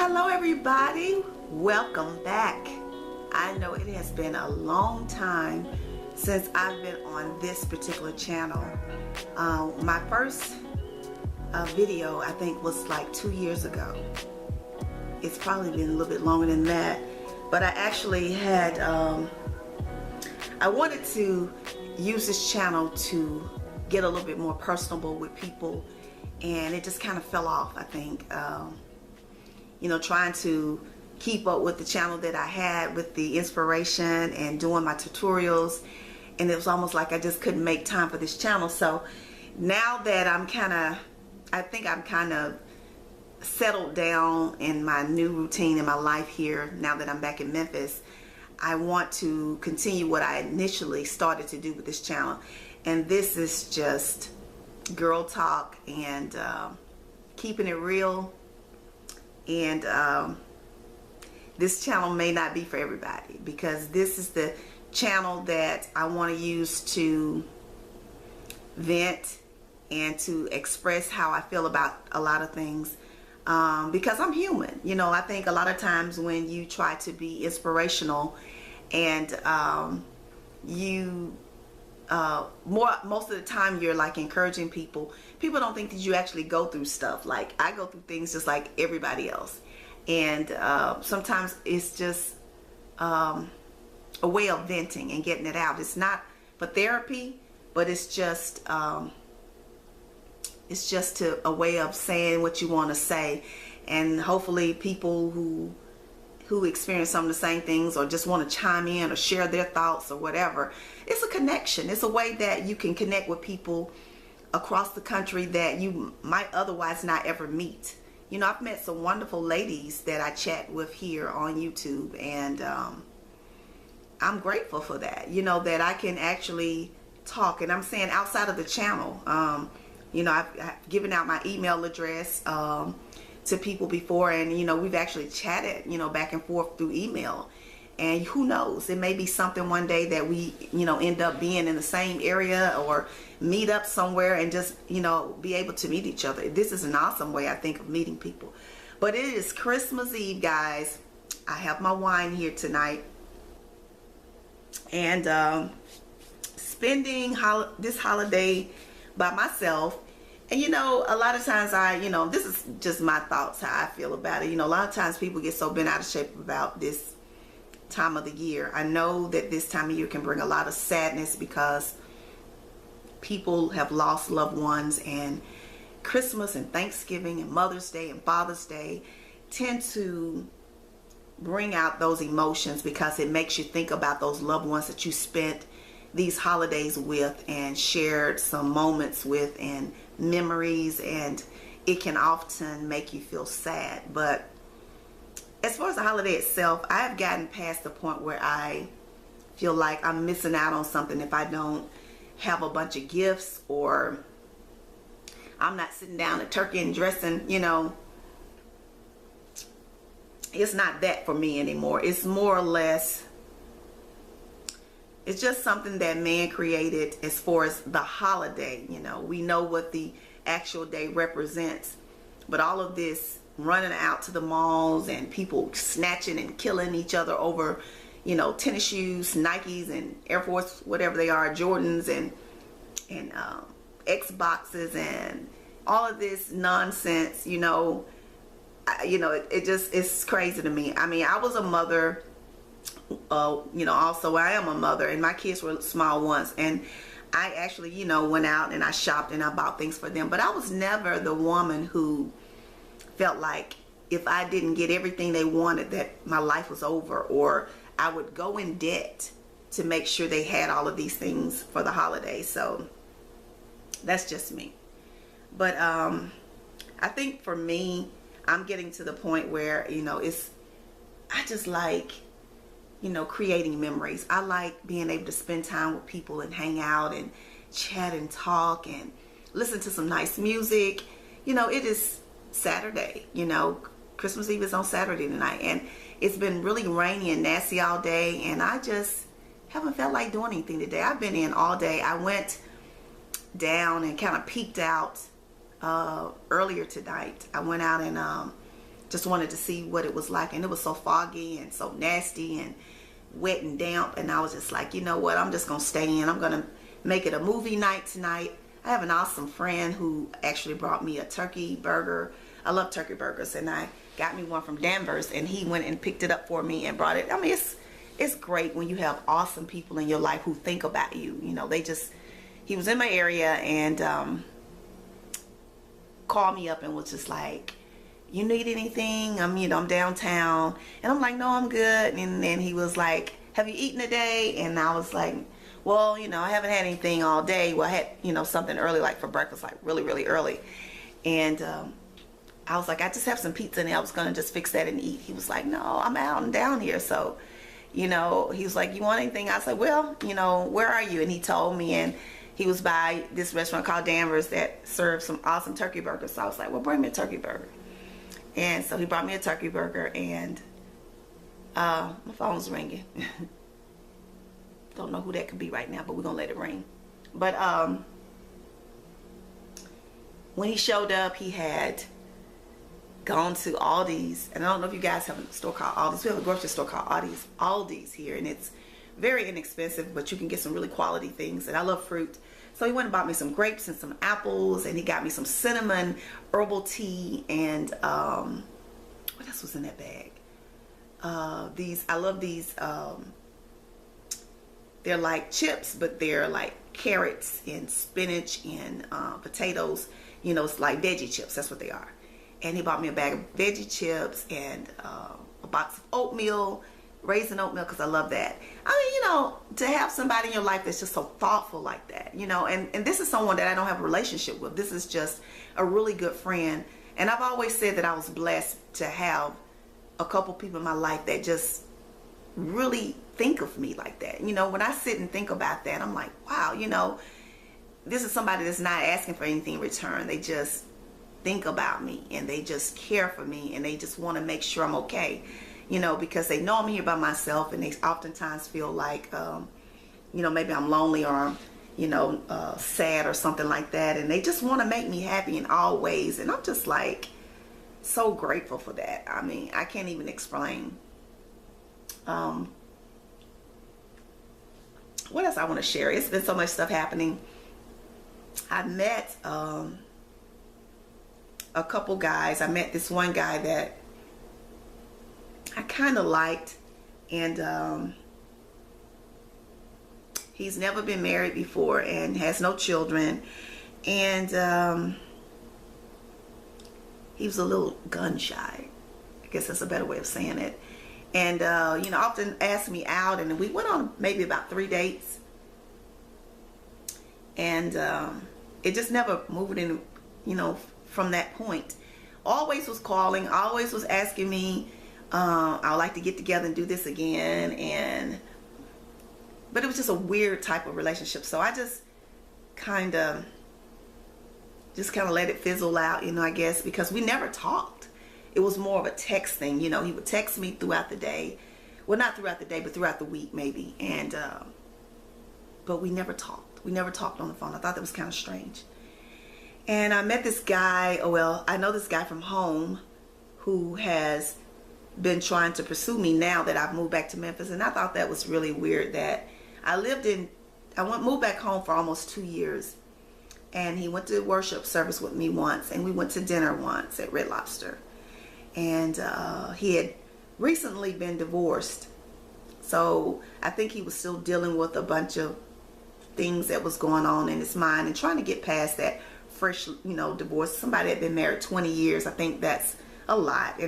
Hello everybody, welcome back. I know it has been a long time since I've been on this particular channel. My first video I think was like 2 years ago. It's probably been a little bit longer than that, but I actually had I wanted to use this channel to get a little bit more personable with people, and it just kind of fell off, I think. You know, trying to keep up with the channel that I had with the inspiration and doing my tutorials, and it was almost like I just couldn't make time for this channel. So now that I think I'm kind of settled down in my new routine in my life here, now that I'm back in Memphis, I want to continue what I initially started to do with this channel. And this is just girl talk and keeping it real. And this channel may not be for everybody, because this is the channel that I want to use to vent and to express how I feel about a lot of things, because I'm human. You know, I think a lot of times when you try to be inspirational and most of the time you're like encouraging people don't think that you actually go through stuff. Like, I go through things just like everybody else, and sometimes it's just a way of venting and getting it out. It's not for therapy, but it's just a way of saying what you want to say, and hopefully people who experience some of the same things or just want to chime in or share their thoughts or whatever. It's a connection. It's a way that you can connect with people across the country that you might otherwise not ever meet. You know, I've met some wonderful ladies that I chat with here on YouTube, and I'm grateful for that. You know, that I can actually talk, and I'm saying outside of the channel. You know, I've given out my email address to people before, and you know, we've actually chatted, you know, back and forth through email, and who knows, it may be something one day that we, you know, end up being in the same area or meet up somewhere and just, you know, be able to meet each other. This is an awesome way, I think, of meeting people. But it is Christmas Eve, guys. I have my wine here tonight, and spending this holiday by myself. And you know, a lot of times you know, this is just my thoughts, how I feel about it. You know, a lot of times people get so bent out of shape about this time of the year. I know that this time of year can bring a lot of sadness because people have lost loved ones, and Christmas and Thanksgiving and Mother's Day and Father's Day tend to bring out those emotions, because it makes you think about those loved ones that you spent these holidays with and shared some moments with and memories, and it can often make you feel sad. But as far as the holiday itself, I have gotten past the point where I feel like I'm missing out on something if I don't have a bunch of gifts, or I'm not sitting down at turkey and dressing. You know, it's not that for me anymore. It's more or less, it's just something that man created as far as the holiday. You know, we know what the actual day represents, but all of this running out to the malls and people snatching and killing each other over, you know, tennis shoes, Nikes and Air Force, whatever they are, Jordans, and Xboxes, and all of this nonsense. You know, it's crazy to me. I mean, I was a mother. You know, also I am a mother, and my kids were small ones, and I actually, you know, went out and I shopped and I bought things for them. But I was never the woman who felt like if I didn't get everything they wanted, that my life was over, or I would go in debt to make sure they had all of these things for the holidays. So that's just me. But I think for me, I'm getting to the point where, you know, I just like, you know, creating memories. I like being able to spend time with people and hang out and chat and talk and listen to some nice music. You know, it is Saturday, you know, Christmas Eve is on Saturday tonight, and it's been really rainy and nasty all day, and I just haven't felt like doing anything today. I've been in all day. I went down and kind of peeked out earlier tonight. I went out and just wanted to see what it was like. And it was so foggy and so nasty and wet and damp. And I was just like, you know what? I'm just going to stay in. I'm going to make it a movie night tonight. I have an awesome friend who actually brought me a turkey burger. I love turkey burgers. And I got me one from Danvers. And he went and picked it up for me and brought it. I mean, it's great when you have awesome people in your life who think about you. You know, he was in my area and called me up and was just like, you need anything? I'm downtown. And I'm like, no, I'm good. And then he was like, have you eaten today? And I was like, well, I haven't had anything all day. Well, I had, something early, like for breakfast, like really, really early. And I was like, I just have some pizza and I was going to just fix that and eat. He was like, no, I'm out and down here. So, he was like, you want anything? I said, well, where are you? And he told me, and he was by this restaurant called Danvers that serves some awesome turkey burgers. So I was like, well, bring me a turkey burger. And so he brought me a turkey burger, and my phone's ringing. Don't know who that could be right now, but we're going to let it ring. But when he showed up, he had gone to Aldi's, and I don't know if you guys have a store called Aldi's. We have a grocery store called Aldi's here, and it's very inexpensive, but you can get some really quality things, and I love fruit. So he went and bought me some grapes and some apples, and he got me some cinnamon herbal tea, and what else was in that bag? I love these, they're like chips, but they're like carrots and spinach and potatoes. It's like veggie chips, that's what they are. And he bought me a bag of veggie chips and a box of oatmeal, raisin oatmeal, because I love that. I mean, to have somebody in your life that's just so thoughtful like that, and this is someone that I don't have a relationship with. This is just a really good friend. And I've always said that I was blessed to have a couple people in my life that just really think of me like that. When I sit and think about that, I'm like, wow, this is somebody that's not asking for anything in return. They just think about me, and they just care for me, and they just want to make sure I'm okay, because they know I'm here by myself, and they oftentimes feel like, maybe I'm lonely or, sad or something like that, and they just want to make me happy in all ways. And I'm just like so grateful for that. I mean, I can't even explain. What else I want to share? It's been so much stuff happening. I met a couple guys. I met this one guy that I kind of liked, and he's never been married before and has no children, and he was a little gun shy. I guess that's a better way of saying it. And often asked me out, and we went on maybe about 3 dates, and it just never moved in, from that point. Always was calling, always was asking me, I would like to get together and do this again, but it was just a weird type of relationship. So I just kind of let it fizzle out, I guess, because we never talked. It was more of a text thing. He would text me throughout the day. Well, not throughout the day, but throughout the week maybe. And but we never talked. We never talked on the phone. I thought that was kind of strange. And I met this guy, I know this guy from home who has been trying to pursue me now that I've moved back to Memphis. And I thought that was really weird that I moved back home for almost 2 years. And he went to worship service with me once, and we went to dinner once at Red Lobster. And he had recently been divorced, so I think he was still dealing with a bunch of things that was going on in his mind and trying to get past that fresh, divorce. Somebody had been married 20 years. I think that's a lot.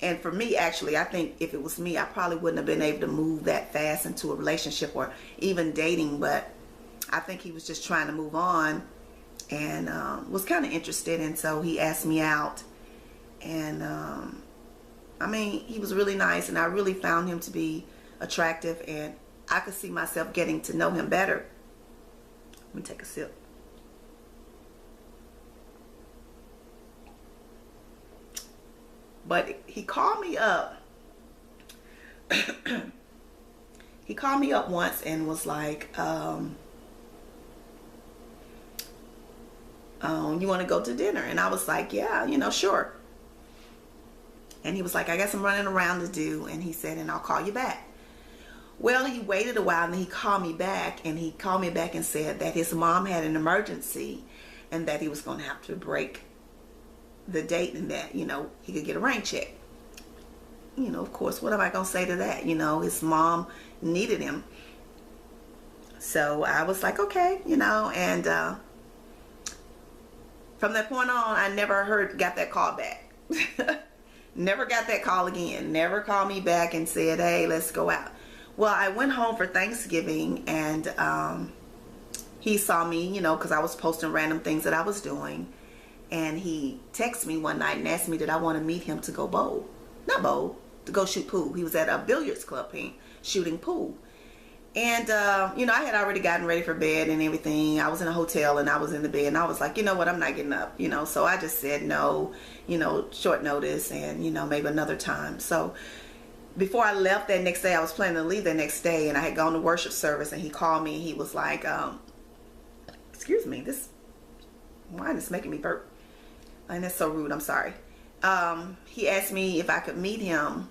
And for me, actually, I think if it was me, I probably wouldn't have been able to move that fast into a relationship or even dating. But I think he was just trying to move on, and was kind of interested. And so he asked me out. And I mean, he was really nice, and I really found him to be attractive, and I could see myself getting to know him better. Let me take a sip. But he called me up. He called me up once and was like, you want to go to dinner? And I was like, yeah, sure. And he was like, I got some running around to do. And he said, and I'll call you back. Well, he waited a while, and then he called me back. And he called me back and said that his mom had an emergency and that he was going to have to break the date, and that, you know, he could get a rain check. You know, of course, what am I going to say to that? You know, his mom needed him. So I was like, okay, you know, and from that point on, I never got that call back. Never got that call again. Never called me back and said, hey, let's go out. Well, I went home for Thanksgiving, and he saw me, you know, because I was posting random things that I was doing. And he texted me one night and asked me, did I want to meet him to go bowl? Not bowl, to go shoot pool. He was at a billiards club shooting pool. And, you know, I had already gotten ready for bed and everything. I was in a hotel and I was in the bed, and I was like, you know what, I'm not getting up, you know. So I just said no, you know, short notice, and, you know, maybe another time. So before I left that next day, I was planning to leave that next day, and I had gone to worship service, and he called me, and he was like, excuse me, this wine is making me burp. And that's so rude, I'm sorry. He asked me if I could meet him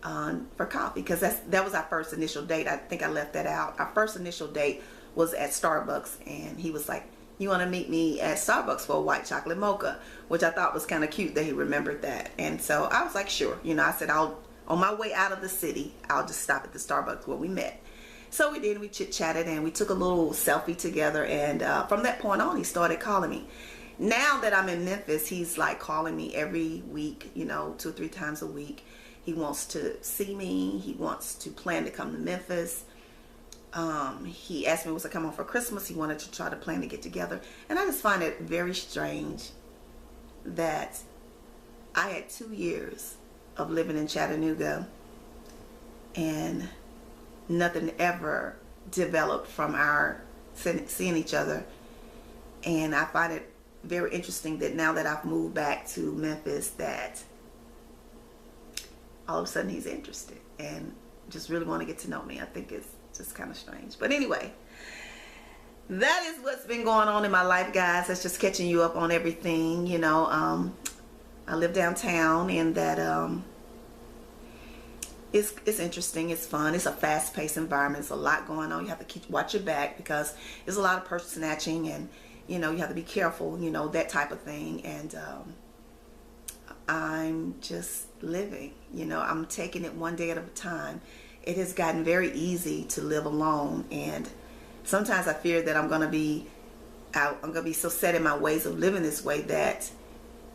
for coffee, because that was our first initial date. I think I left that out. Our first initial date was at Starbucks, and he was like, you want to meet me at Starbucks for a white chocolate mocha, which I thought was kind of cute that he remembered that. And so I was like, sure. You know, I said, on my way out of the city, I'll just stop at the Starbucks where we met. So we did. We chit-chatted, and we took a little selfie together, and from that point on, he started calling me. Now that I'm in Memphis, he's like calling me every week, you know, 2 or 3 times a week. He wants to see me. He wants to plan to come to Memphis. He asked me, was I coming home for Christmas? He wanted to try to plan to get together. And I just find it very strange that I had 2 years of living in Chattanooga, and nothing ever developed from our seeing each other. And I find it very interesting that now that I've moved back to Memphis, that all of a sudden he's interested and just really want to get to know me. I think it's just kind of strange. But anyway, that is what's been going on in my life, guys. That's just catching you up on everything, you know. I live downtown, and that it's interesting, it's fun, it's a fast-paced environment, there's a lot going on. You have to watch your back, because there's a lot of purse snatching, and you know, you have to be careful, you know, that type of thing. And I'm just living, you know, I'm taking it one day at a time. It has gotten very easy to live alone, and sometimes I fear that I'm gonna be so set in my ways of living this way that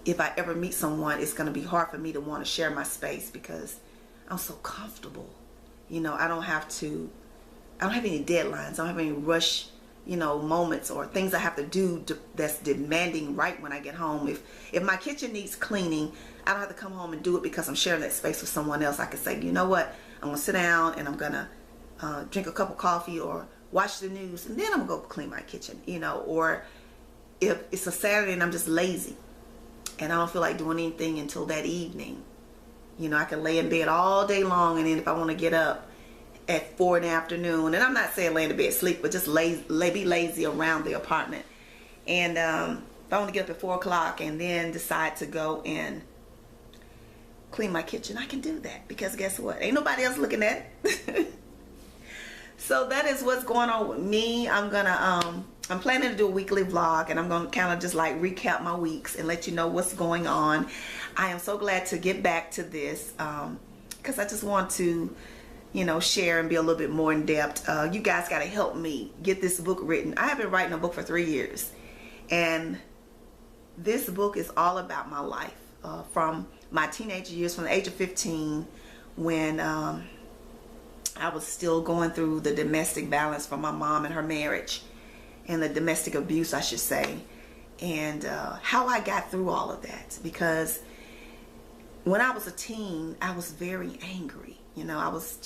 if I ever meet someone, it's gonna be hard for me to want to share my space, because I'm so comfortable. You know, I don't have any deadlines. I don't have any rush, you know, moments or things I have to do that's demanding right when I get home. If my kitchen needs cleaning, I don't have to come home and do it because I'm sharing that space with someone else. I can say, you know what, I'm gonna sit down and I'm gonna drink a cup of coffee or watch the news, and then I'm gonna go clean my kitchen, you know. Or if it's a Saturday and I'm just lazy and I don't feel like doing anything until that evening, you know, I can lay in bed all day long, and then if I want to get up at 4 in the afternoon, and I'm not saying lay in the bed sleep, but just be lazy around the apartment. And if I want to get up at 4 o'clock and then decide to go and clean my kitchen, I can do that, because guess what? Ain't nobody else looking at it. So that is what's going on with me. I'm planning to do a weekly vlog, and I'm gonna kind of just like recap my weeks and let you know what's going on. I am so glad to get back to this, because I just want to, you know, share and be a little bit more in depth. You guys got to help me get this book written. I have been writing a book for 3 years, and this book is all about my life, from my teenage years, from the age of 15, when I was still going through the domestic violence from my mom and her marriage, and the domestic abuse, I should say, and how I got through all of that. Because when I was a teen, I was very angry. You know, I was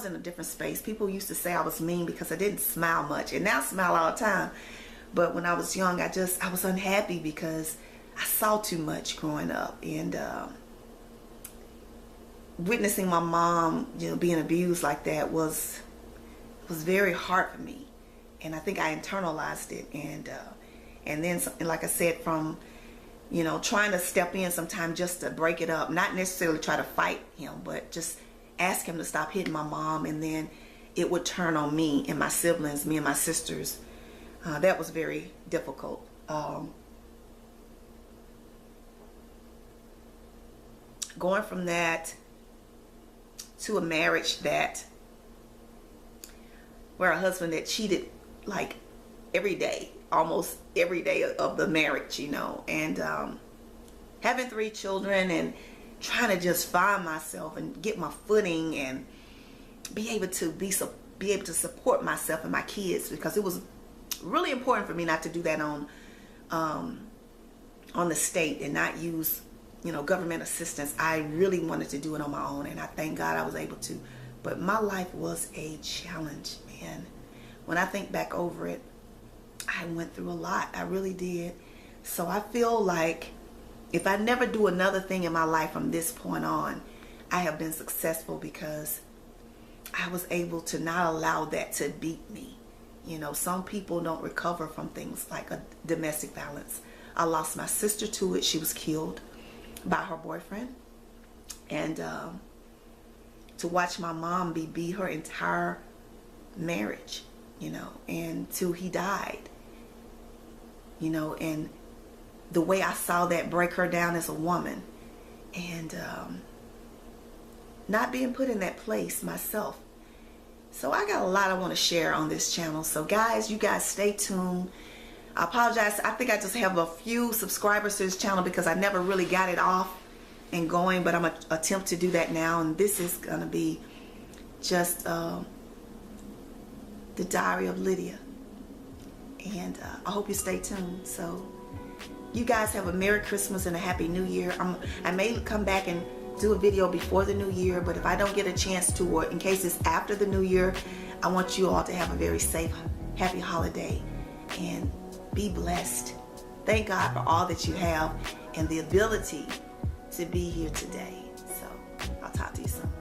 in a different space. People used to say I was mean because I didn't smile much, and now I smile all the time. But when I was young, I was unhappy because I saw too much growing up, and witnessing my mom, you know, being abused like that was very hard for me, and I think I internalized it. And then, like I said, from you know, trying to step in sometimes just to break it up. Not necessarily try to fight him, but just ask him to stop hitting my mom, and then it would turn on me and my siblings, me and my sisters. That was very difficult. Going from that to a marriage that where a husband that cheated like every day, almost every day of the marriage, you know, and having 3 children and trying to just find myself and get my footing and be able to support myself and my kids, because it was really important for me not to do that on the state and not use, you know, government assistance. I really wanted to do it on my own, and I thank God I was able to. But my life was a challenge, man. When I think back over it, I went through a lot. I really did. So I feel like if I never do another thing in my life from this point on, I have been successful, because I was able to not allow that to beat me. You know, some people don't recover from things like a domestic violence. I lost my sister to it. She was killed by her boyfriend. And to watch my mom be beat her entire marriage, you know, and till he died, you know, and the way I saw that break her down as a woman, and not being put in that place myself. So I got a lot I want to share on this channel. So guys, you guys stay tuned. I apologize. I think I just have a few subscribers to this channel because I never really got it off and going, but I'm going to attempt to do that now. And this is going to be just the Diary of Lydia. And I hope you stay tuned. So you guys have a Merry Christmas and a Happy New Year. I may come back and do a video before the New Year, but if I don't get a chance to, or in case it's after the New Year, I want you all to have a very safe, happy holiday and be blessed. Thank God for all that you have and the ability to be here today. So I'll talk to you soon.